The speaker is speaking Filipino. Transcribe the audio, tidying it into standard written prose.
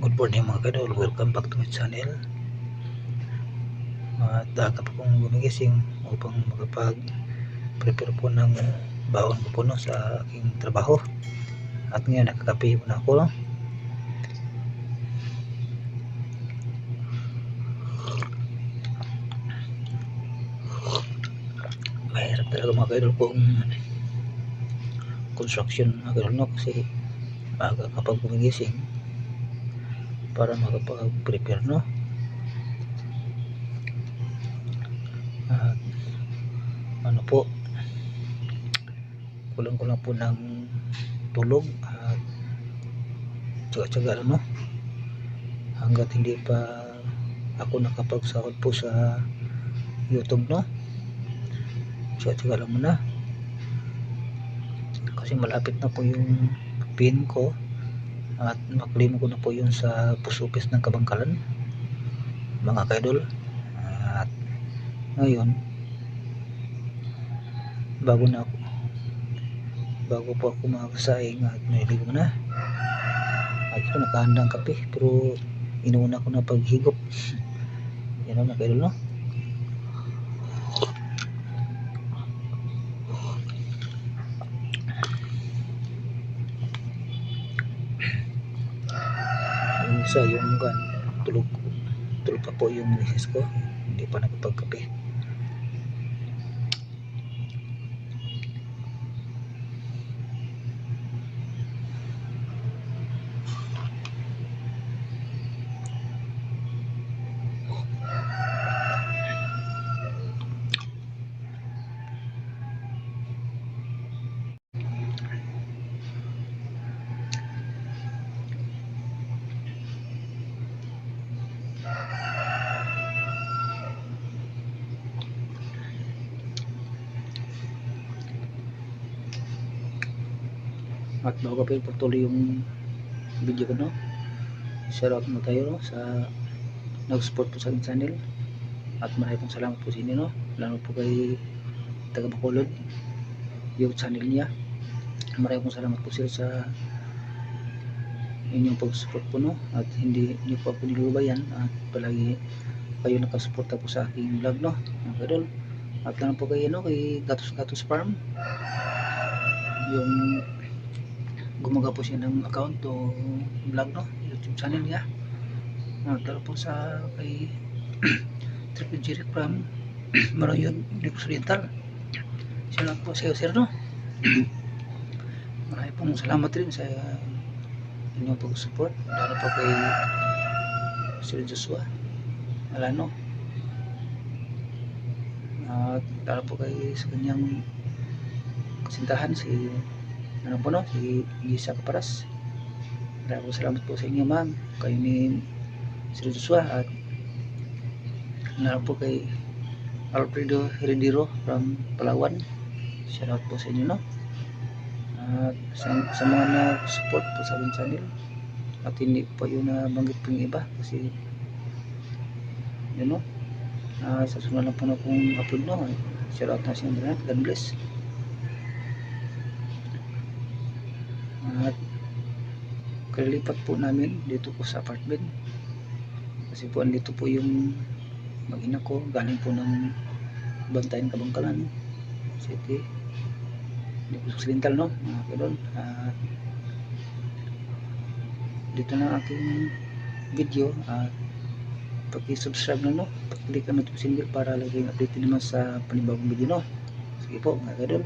Good morning mga kadol, welcome back to my channel. At aga pa pong gumigising upang makapag-prepare po ng baon ko po sa aking trabaho. At ngayon nakakape muna ako. Mahirap talaga mga kadol kung construction mga kadol, no? Kasi aga kapag gumigising para makapag-prepare, no? At ano po, kulang-kulang po ng tulog at tsaga-tsaga, no? Hanggat hindi pa ako nakapagsahod po sa YouTube, no? Tsaga-tsaga lang muna kasi malapit na po yung pin ko at maklaim ko na po yun sa post office ng Kabangkalan mga kaidol. At ngayon bago po ako makakasaing at naligo na at ito nakahandang kape, pero inuuna ko na paghigop. Yan mga kaidol, no? Yung isa yung tulog pa po yung misis ko, hindi pa nakapagkape. At bago pa ipagtuloy yung video ko, no, shoutout mo tayo, no, sa nag-support po sa aking channel. At maraming salamat po sa inyo, no, lalo po kay taga Bacolod, yung channel niya. Maraming salamat po sila sa inyong pag-support po, no, at hindi niyo po ako nilubayan at palagi kayo nakasuporta po sa aking vlog, no, mga kadol. At lalo po kayo, no, kay Gatos Farm, yung gumawa po siya ng account o vlog, no, YouTube channel niya. Tara po sa kay Triple Jerry from Maroyon, Negros Oriental. Siya lang po sa sir, no. Maraming pong salamat rin sa inyong pag-support, lalo po kay Sir Joshua Alano, at lalo po kay sa kanyang kasintahan si ano po, no, si Gisa Kaparas. Maraming salamat po sa inyo, ma'am, kayo ni Sir Joshua. At lalo po kay Alfredo Heredero from Palawan, shoutout po sa inyo, no. At sa mga nag-support po sa aking channel at hindi po yung nabanggit po yung iba kasi yun, no, sa sunod lang po na kong upload, no, shoutout na siya na, God bless. At kalilipat po namin dito po sa apartment kasi po andito po yung mag-ina ko, galing po ng Bantayan, Kabangkalan City, Negros Oriental, no, mga kadol. Dito na aking video at pag-subscribe na, no, pag-click ang notification bell para laging update naman sa panibagong video, no. Sige po mga kadol.